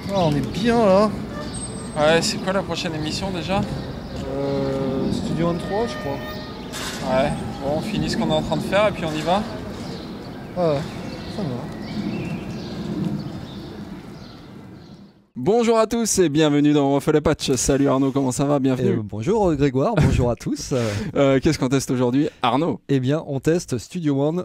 Ah, on est bien là. Ouais, c'est quoi la prochaine émission déjà? Studio 23, je crois. Ouais, bon, on finit ce qu'on est en train de faire et puis on y va. Ah ouais, ça va. Bonjour à tous et bienvenue dans Refait le Patch. Salut Arnaud, comment ça va? Bienvenue. Bonjour Grégoire, bonjour à tous. Qu'est-ce qu'on teste aujourd'hui? Arnaud? Eh bien, on teste Studio One.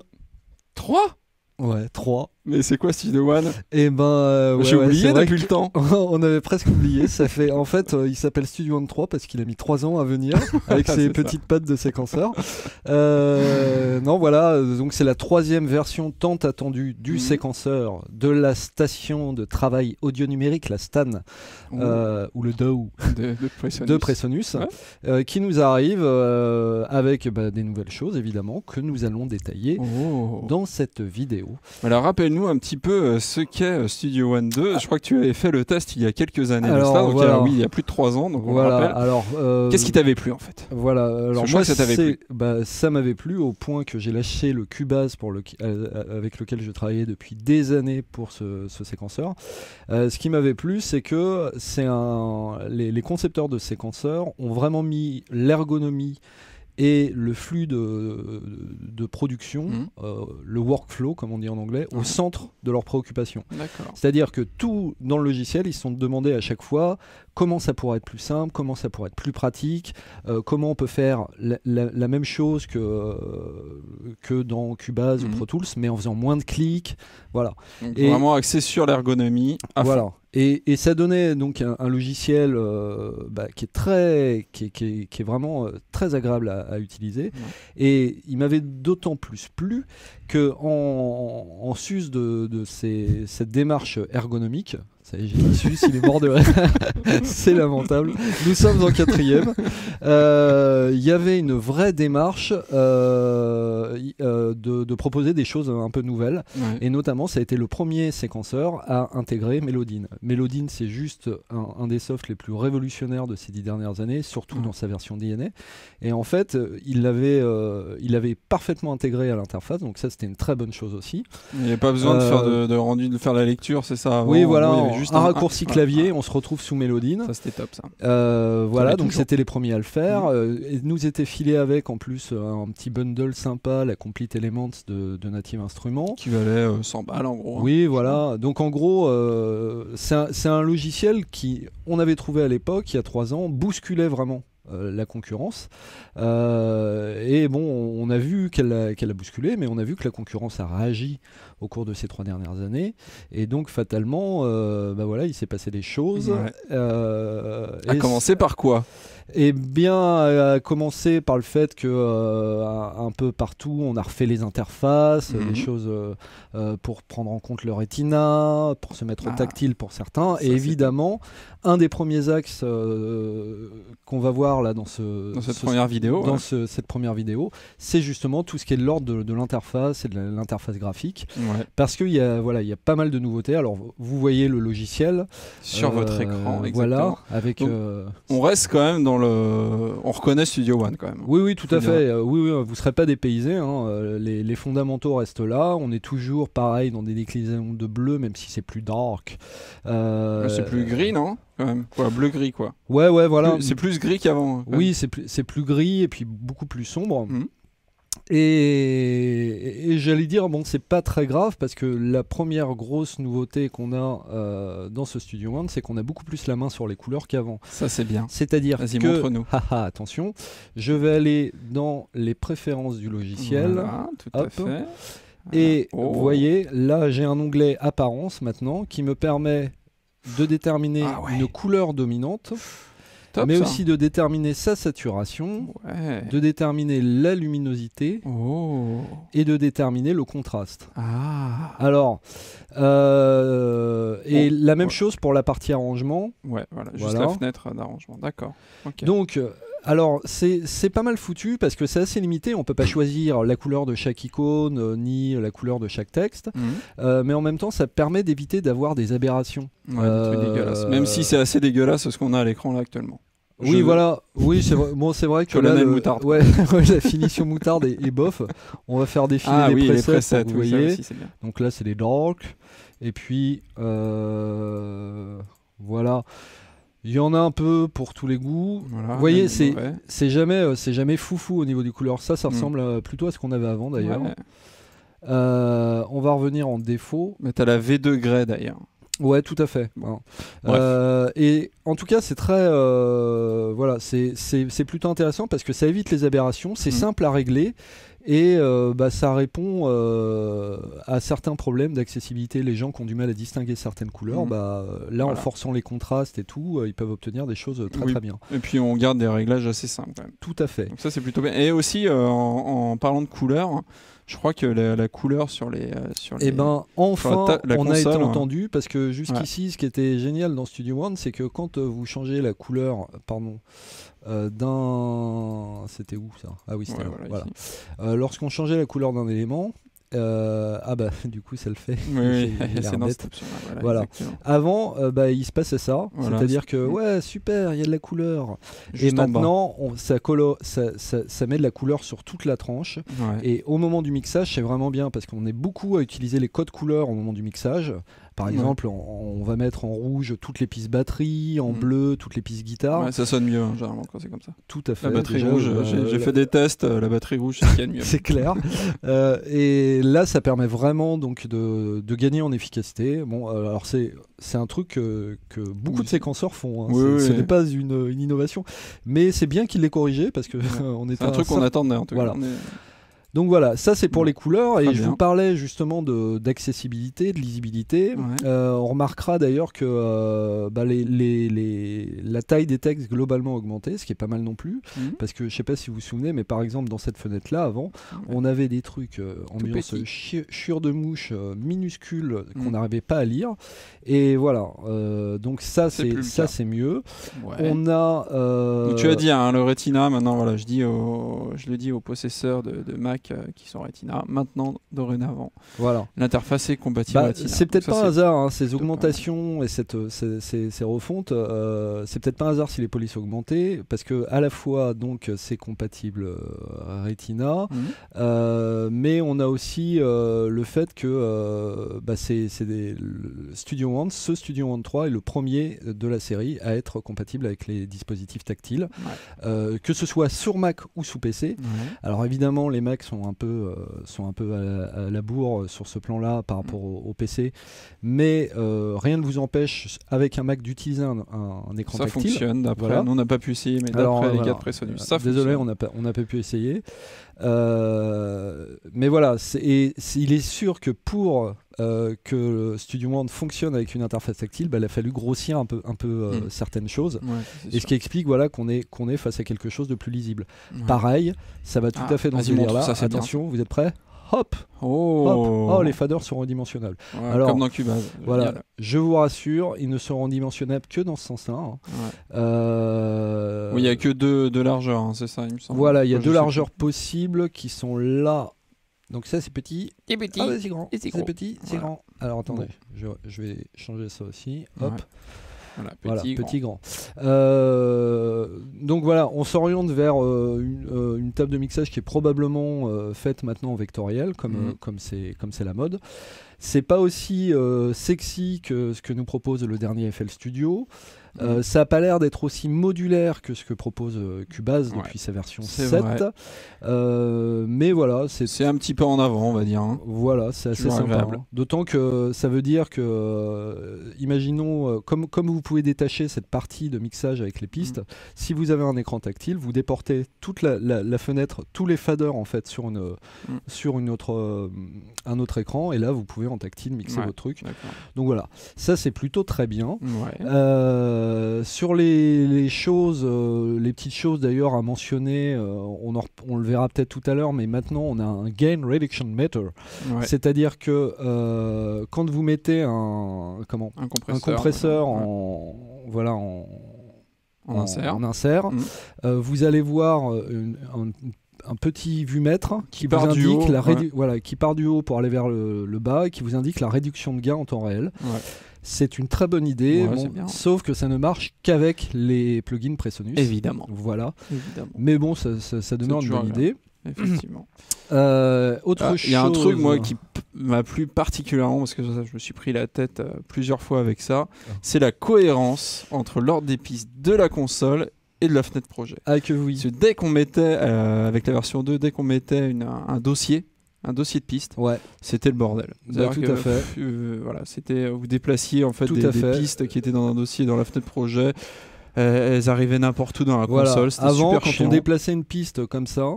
3? Ouais, 3. Mais c'est quoi Studio One? Eh ben, J'ai oublié depuis le temps. On avait presque oublié. Ça fait, en fait, il s'appelle Studio One 3 parce qu'il a mis 3 ans à venir avec ses petites pattes de séquenceur. Non, voilà. Donc c'est la 3e version tant attendue du séquenceur de la station de travail audio numérique, la STAN, ou le DAW de Presonus, qui nous arrive avec des nouvelles choses évidemment que nous allons détailler dans cette vidéo. Alors rappelle-nous un petit peu ce qu'est Studio One 2. Je crois que tu avais fait le test il y a quelques années. Alors, donc voilà. oui, il y a plus de 3 ans. Donc on le rappelle. Alors, qu'est-ce qui t'avait plu en fait? Voilà. Alors moi, ça t'avait plu. Ça m'avait plu au point que j'ai lâché le Cubase avec lequel je travaillais depuis des années pour ce séquenceur. Ce qui m'avait plu, c'est que les concepteurs de séquenceurs ont vraiment mis l'ergonomie et le flux de production, le workflow comme on dit en anglais, au centre de leurs préoccupations. C'est-à-dire que tout dans le logiciel, ils se sont demandé à chaque fois comment ça pourrait être plus simple, comment ça pourrait être plus pratique, comment on peut faire la même chose que dans Cubase ou Pro Tools, mais en faisant moins de clics. Voilà. Donc vraiment axé sur l'ergonomie. Voilà. Et ça donnait donc un logiciel qui est vraiment très agréable à utiliser. Et il m'avait d'autant plus plu que en sus de cette démarche ergonomique, ça y est, j'ai dit sus, il est mort de rire. C'est lamentable. Nous sommes en 4e. Il y avait une vraie démarche de proposer des choses un peu nouvelles. Et notamment, ça a été le premier séquenceur à intégrer Melodyne. Melodyne, c'est juste un des softs les plus révolutionnaires de ces 10 dernières années, surtout dans sa version DNA. Et en fait, il l'avait parfaitement intégré à l'interface, donc ça, c'était une très bonne chose aussi. Il n'y avait pas besoin de faire de rendu, de faire la lecture, c'est ça? Oui, voilà. Juste un raccourci clavier, on se retrouve sous Melodyne. Ça, c'était top, ça. Voilà, donc c'était les premiers à le faire. Et nous était filé avec, en plus, un petit bundle sympa, la Complete Elements de Native Instruments. Qui valait 100 balles, en gros. Oui, voilà. Donc, en gros, c'est un logiciel qui, on avait trouvé à l'époque, il y a 3 ans, bousculait vraiment la concurrence. Et bon, on a vu qu'elle a bousculé, mais on a vu que la concurrence a réagi au cours de ces 3 dernières années. Et donc, fatalement, voilà, il s'est passé des choses. À commencer par quoi? Eh bien, à commencer par le fait que un peu partout, on a refait les interfaces, des choses pour prendre en compte le Retina, pour se mettre au tactile pour certains. Et évidemment, un des premiers axes qu'on va voir là dans cette première vidéo, c'est justement tout ce qui est de l'ordre de l'interface et de l'interface graphique. Parce qu'il y a pas mal de nouveautés. Alors, vous voyez le logiciel sur votre écran, exactement. Voilà, avec. Donc, on reste quand même dans on reconnaît Studio One quand même. Oui, tout à fait. Oui, vous ne serez pas dépaysés. Les fondamentaux restent là. On est toujours pareil dans des déclinaisons de bleu, même si c'est plus dark. C'est plus gris, non? Quand même. Bleu-gris, quoi. Ouais, voilà. C'est plus gris qu'avant. Oui, c'est plus gris et puis beaucoup plus sombre. Et j'allais dire, bon, c'est pas très grave parce que la première grosse nouveauté qu'on a dans ce Studio One, c'est qu'on a beaucoup plus la main sur les couleurs qu'avant. Ça, c'est bien. C'est-à-dire que, montre-nous. Attention, je vais aller dans les préférences du logiciel. Voilà, tout à fait. Et vous voyez, là, j'ai un onglet apparence maintenant qui me permet de déterminer une couleur dominante. Top, mais ça. aussi de déterminer sa saturation, de déterminer la luminosité et de déterminer le contraste. Alors, et la même chose pour la partie arrangement. Juste la fenêtre d'arrangement, d'accord. Donc, alors, c'est pas mal foutu parce que c'est assez limité. On peut pas choisir la couleur de chaque icône ni la couleur de chaque texte. Mais en même temps, ça permet d'éviter d'avoir des aberrations. Des trucs dégueulasses. Même si c'est assez dégueulasse ce qu'on a à l'écran là actuellement. Oui, voilà. Oui, c'est vrai. Bon, c'est vrai que là, moutarde. La finition moutarde est bof. On va faire défiler les presets, vous voyez. Aussi, donc là, c'est les dark. Et puis, Voilà. Il y en a un peu pour tous les goûts. Voilà, Vous voyez, ouais. c'est jamais foufou au niveau du couleur. Ça ressemble plutôt à ce qu'on avait avant d'ailleurs. Ouais. On va revenir en défaut. Mais t'as la V2 Grey d'ailleurs. Ouais, tout à fait. Bon. Et en tout cas, c'est très, voilà, c'est plutôt intéressant parce que ça évite les aberrations. C'est simple à régler. Et ça répond à certains problèmes d'accessibilité. Les gens qui ont du mal à distinguer certaines couleurs, là en forçant les contrastes et tout, ils peuvent obtenir des choses très bien. Et puis on garde des réglages assez simples quand même. Tout à fait. Donc ça c'est plutôt bien. Et aussi en parlant de couleurs, je crois que la couleur sur les Eh ben enfin la on a été console, entendu parce que jusqu'ici ce qui était génial dans Studio One, c'est que quand vous changez la couleur, c'était où ça? Ah oui, c'était voilà. Lorsqu'on changeait la couleur d'un élément, du coup ça le fait. Oui, c'est dans cette option. Voilà. Avant, il se passait ça, c'est-à-dire que super, il y a de la couleur. Juste et maintenant, ça met de la couleur sur toute la tranche. Et au moment du mixage, c'est vraiment bien parce qu'on est beaucoup à utiliser les codes couleurs au moment du mixage. Par exemple, on va mettre en rouge toutes les pistes batterie, en bleu toutes les pistes guitare. Ouais, ça sonne mieux généralement quand c'est comme ça. Tout à fait. La batterie rouge, j'ai fait des tests, la batterie rouge c'est ce qu'il y a de mieux. C'est clair. Et là, ça permet vraiment donc de gagner en efficacité. Bon, alors c'est un truc que beaucoup de séquenceurs font. Hein. Ce n'est pas une innovation, mais c'est bien qu'ils l'aient corrigé parce que c'est un truc qu'on attendait en tout cas. Donc voilà, ça c'est pour les couleurs. Et je vous parlais justement d'accessibilité, de lisibilité. On remarquera d'ailleurs que la taille des textes globalement a augmenté, ce qui est pas mal non plus. Parce que je sais pas si vous vous souvenez, mais par exemple dans cette fenêtre-là, avant, on avait des trucs ambiance chiure de mouche minuscules qu'on n'arrivait pas à lire. Et voilà, donc ça c'est mieux. On a. Donc, tu as dit le Retina, maintenant voilà, je le dis aux possesseurs de Mac qui sont Retina, maintenant, dorénavant. Voilà. L'interface est compatible Retina. C'est peut-être pas un hasard, ces augmentations et ces refontes, c'est peut-être pas un hasard si les polices ont augmenté, parce que à la fois, donc, c'est compatible Retina, mais on a aussi le fait que Studio One, ce Studio One 3 est le premier de la série à être compatible avec les dispositifs tactiles, que ce soit sur Mac ou sous PC. Alors évidemment, les Macs sont un peu à la bourre sur ce plan-là par rapport au PC, mais rien ne vous empêche avec un Mac d'utiliser un écran tactile. Ça fonctionne d'après. Nous on n'a pas pu essayer, mais d'après les gars de Presonus, ça fonctionne. Désolé, on n'a pas pu essayer. Mais voilà, il est sûr que pour que Studio One fonctionne avec une interface tactile, il a fallu grossir un peu certaines choses, et ce qui explique qu'on est face à quelque chose de plus lisible. Pareil, ça va tout à fait dans ce délire-là. Attention, vous êtes prêts? Hop, hop. Les faders seront redimensionnables. Alors, comme dans Cubase. Voilà, je vous rassure, ils ne seront dimensionnables que dans ce sens-là. Oui, il n'y a que deux largeurs, c'est ça, il me semble. Voilà, il y a deux largeurs possibles qui sont là. Donc ça, c'est petit. C'est petit. Ah, c'est grand. C'est petit, c'est grand. Alors attendez, je vais changer ça aussi. Hop. Voilà, petit, grand. Donc voilà, on s'oriente vers une table de mixage qui est probablement faite maintenant en vectoriel, comme c'est la mode. C'est pas aussi sexy que ce que nous propose le dernier FL Studio. Ça n'a pas l'air d'être aussi modulaire que ce que propose Cubase depuis sa version 7. Mais voilà, c'est un petit peu en avant, on va dire. Voilà, c'est assez sympa. D'autant que ça veut dire que, imaginons, comme vous pouvez détacher cette partie de mixage avec les pistes, si vous avez un écran tactile, vous déportez toute la fenêtre, tous les faders en fait sur un autre écran, et là vous pouvez en tactile mixer votre truc. Donc voilà, ça c'est plutôt très bien. Sur les choses, les petites choses d'ailleurs à mentionner, on le verra peut-être tout à l'heure, mais maintenant on a un gain reduction meter, c'est-à-dire que quand vous mettez un compresseur en insert, vous allez voir un petit vumètre qui vous indique qui part du haut pour aller vers le bas, et qui vous indique la réduction de gain en temps réel. C'est une très bonne idée, sauf que ça ne marche qu'avec les plugins Presonus. Évidemment. Voilà. Mais bon, ça demeure une bonne idée. effectivement. Autre chose. Il y a un truc, moi, qui m'a plu particulièrement, parce que je me suis pris la tête plusieurs fois avec ça, c'est la cohérence entre l'ordre des pistes de la console et de la fenêtre projet. Ah, que oui. Parce que dès qu'on mettait, avec la version 2, dès qu'on mettait un dossier de piste, c'était le bordel. Bah, tout à fait. Voilà, c'était, vous déplaciez en fait tout des pistes qui étaient dans un dossier dans la fenêtre projet. Elles arrivaient n'importe où dans la console. C'était avant, super quand chiant. on déplaçait une piste comme ça,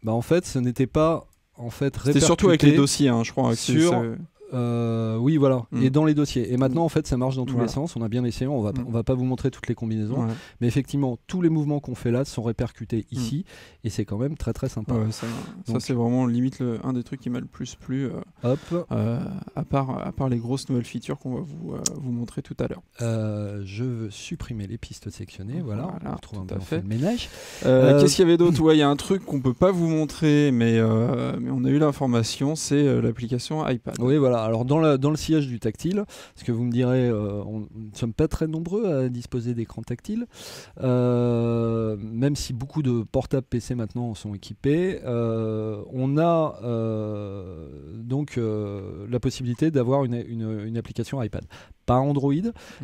bah en fait, ce n'était pas répercuté. C'était surtout avec les dossiers, hein, je crois. Sur oui, voilà. Et dans les dossiers. Et maintenant, en fait, ça marche dans tous les Voilà. sens. On a bien essayé. On va pas vous montrer toutes les combinaisons, Ouais. mais effectivement, tous les mouvements qu'on fait là sont répercutés ici, et c'est quand même très très sympa. Ouais, ça c'est vraiment limite un des trucs qui m'a le plus plu. Hop. À part les grosses nouvelles features qu'on va vous montrer tout à l'heure. Je veux supprimer les pistes sectionnées. Voilà. On retrouve un peu le ménage. Qu'est-ce qu'il y avait d'autre? Ouais, il y a un truc qu'on peut pas vous montrer, mais on a eu l'information, c'est l'application iPad. Oui, voilà. Alors dans le sillage du tactile, parce que vous me direz, nous ne sommes pas très nombreux à disposer d'écrans tactiles, même si beaucoup de portables PC maintenant sont équipés, on a donc la possibilité d'avoir une application iPad. Pas Android.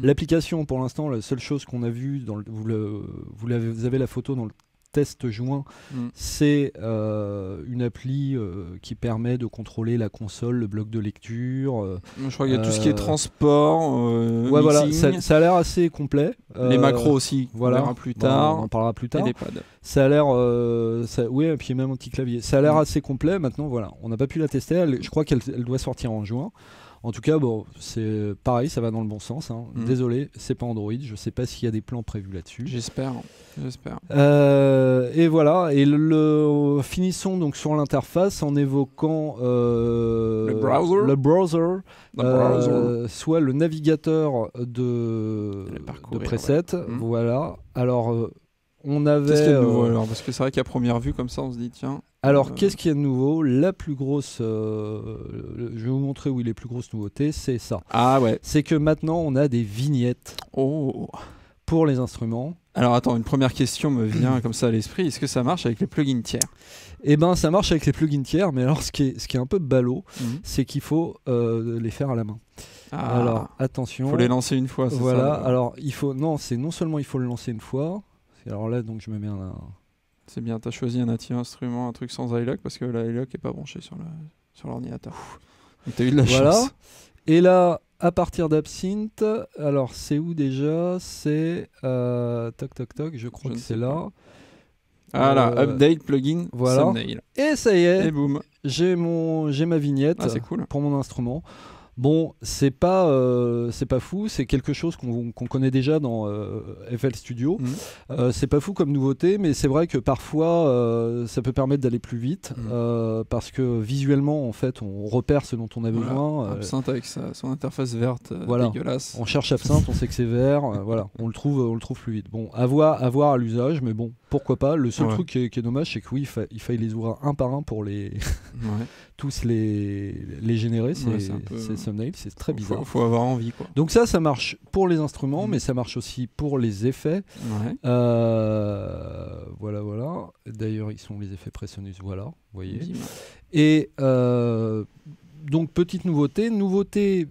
L'application, pour l'instant, la seule chose qu'on a vue, vous avez la photo dans le test joint, c'est une appli qui permet de contrôler la console, le bloc de lecture. Je crois qu'il y a tout ce qui est transport, ouais, voilà, ça a l'air assez complet. Les macros aussi, voilà. on verra plus tard. On en parlera plus tard. Et les pads. Ça a l'air, oui, et puis même un petit clavier. Ça a l'air assez complet. Maintenant, voilà, on n'a pas pu la tester. Je crois qu'elle doit sortir en juin. En tout cas, bon, c'est pareil, ça va dans le bon sens. Hein. Désolé, c'est pas Android. Je sais pas s'il y a des plans prévus là-dessus. J'espère. Et voilà. Et finissons donc sur l'interface en évoquant le browser, soit le navigateur de preset. Ouais. Voilà. Alors, on avait. Qu'est-ce qu'il y a de nouveau alors? Parce que c'est vrai qu'à première vue, comme ça, on se dit tiens. Alors, qu'est-ce qu'il y a de nouveau? La plus grosse, je vais vous montrer où les plus grosses nouveautés, c'est ça. Ah ouais. C'est que maintenant, on a des vignettes pour les instruments. Alors attends, une première question me vient comme ça à l'esprit. Est-ce que ça marche avec les plugins tiers? Eh ben, ça marche avec les plugins tiers, mais alors ce qui est un peu ballot, c'est qu'il faut les faire à la main. Alors, attention. Il faut les lancer une fois, c'est voilà. ça, alors, non seulement il faut le lancer une fois. Alors là, donc je me mets un. C'est bien, t'as choisi un instrument, un truc sans iLock, parce que la iLock est pas branchée sur l'ordinateur. Donc t'as eu de la chance. Et là, à partir d'Absinthe, alors c'est où déjà? C'est toc, je crois que c'est là. Ah là, update plugin, voilà. thumbnail. Et ça y est, et boum. J'ai ma vignette c'est cool. pour mon instrument. Bon, c'est pas fou, c'est quelque chose qu'on connaît déjà dans FL Studio. C'est pas fou comme nouveauté, mais c'est vrai que parfois ça peut permettre d'aller plus vite parce que visuellement, en fait, on repère ce dont on a besoin. Absinthe avec son interface verte dégueulasse. On cherche Absinthe, on sait que c'est vert, voilà, on le trouve plus vite. Bon, à voir à l'usage, mais bon, pourquoi pas. Le seul truc qui est dommage, c'est que oui, il faille les ouvrir un par un pour les tous les générer. C'est thumbnail, c'est très bizarre. Faut avoir envie, quoi. Donc ça marche pour les instruments, mais ça marche aussi pour les effets. Voilà. D'ailleurs, ils sont les effets Presonus, voilà, vous voyez. Et donc petite nouveauté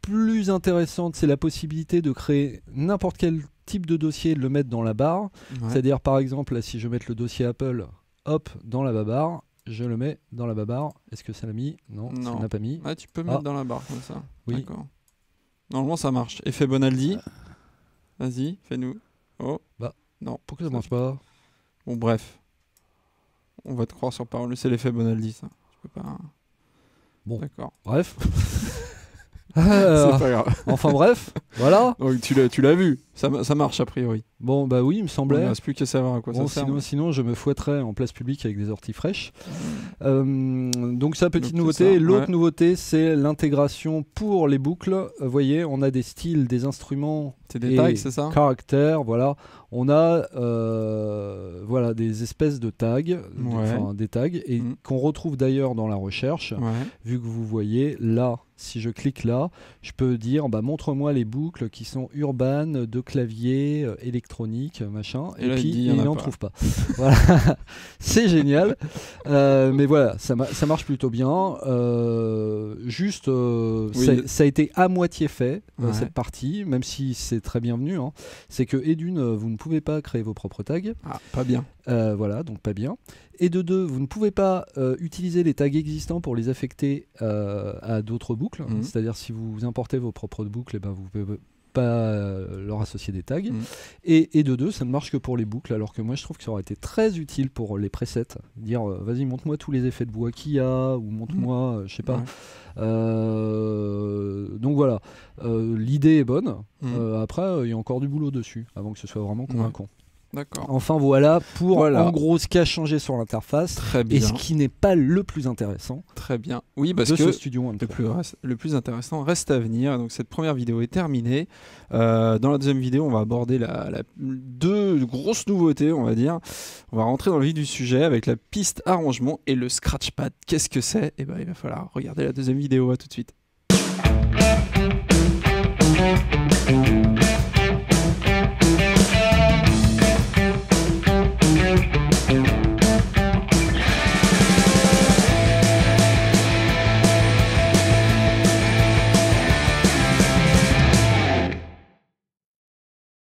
plus intéressante, c'est la possibilité de créer n'importe quel type de dossier et de le mettre dans la barre. C'est-à-dire, par exemple, là, si je mets le dossier Apple, hop, dans la barre. Je le mets dans la barre. Est-ce que ça l'a mis? Non, ça n'a pas mis. Ah, tu peux mettre dans la barre comme ça. Oui. D'accord. Normalement, ça marche. Effet Bonaldi. Vas-y, fais-nous. Oh. Bah, non. Pourquoi ça marche pas? Bon, bref. On va te croire sur parole. C'est l'effet Bonaldi, ça. Tu peux pas. Bon. D'accord. Bref. C'est pas grave. Enfin bref, voilà. Donc tu l'as vu, ça marche a priori. Bon bah oui, il me semblait. Il ne reste plus qu'à savoir à quoi ça sert. Sinon je me fouetterais en place publique avec des orties fraîches. Donc ça, petite nouveauté. L'autre nouveauté, c'est l'intégration pour les boucles. Vous voyez, on a des styles, des instruments, des tags, c'est ça? Caractères, voilà. On a voilà, des espèces de tags, des tags, et qu'on retrouve d'ailleurs dans la recherche, vu que vous voyez là. si je clique là, je peux dire montre-moi les boucles qui sont urbaines, de clavier, électronique, machin, et là, puis il il n'en trouve pas. Voilà. C'est génial. Mais voilà, ça marche plutôt bien. Juste, ça a été à moitié fait, cette partie, même si c'est très bienvenu. Hein. C'est que, et d'une, vous ne pouvez pas créer vos propres tags. Ah, pas bien. Voilà, donc pas bien. Et de deux, vous ne pouvez pas utiliser les tags existants pour les affecter à d'autres boucles. C'est-à-dire, si vous importez vos propres boucles, vous ne pouvez pas leur associer des tags. Et de deux, ça ne marche que pour les boucles, alors que moi, je trouve que ça aurait été très utile pour les presets. Dire, vas-y, montre-moi tous les effets de voix qu'il y a, ou montre-moi, je sais pas. Donc voilà, l'idée est bonne. Après, il y a encore du boulot dessus, avant que ce soit vraiment convaincant. D'accord. Enfin voilà pour en gros ce qui a changé sur l'interface. Très bien. Et ce qui n'est pas le plus intéressant. Très bien. Oui, parce que ce Studio One le plus intéressant reste à venir. Donc cette première vidéo est terminée. Dans la deuxième vidéo, on va aborder deux grosses nouveautés, on va dire. On va rentrer dans le vif du sujet avec la piste arrangement et le scratchpad. Qu'est-ce que c'est ? Il va falloir regarder la deuxième vidéo. À tout de suite.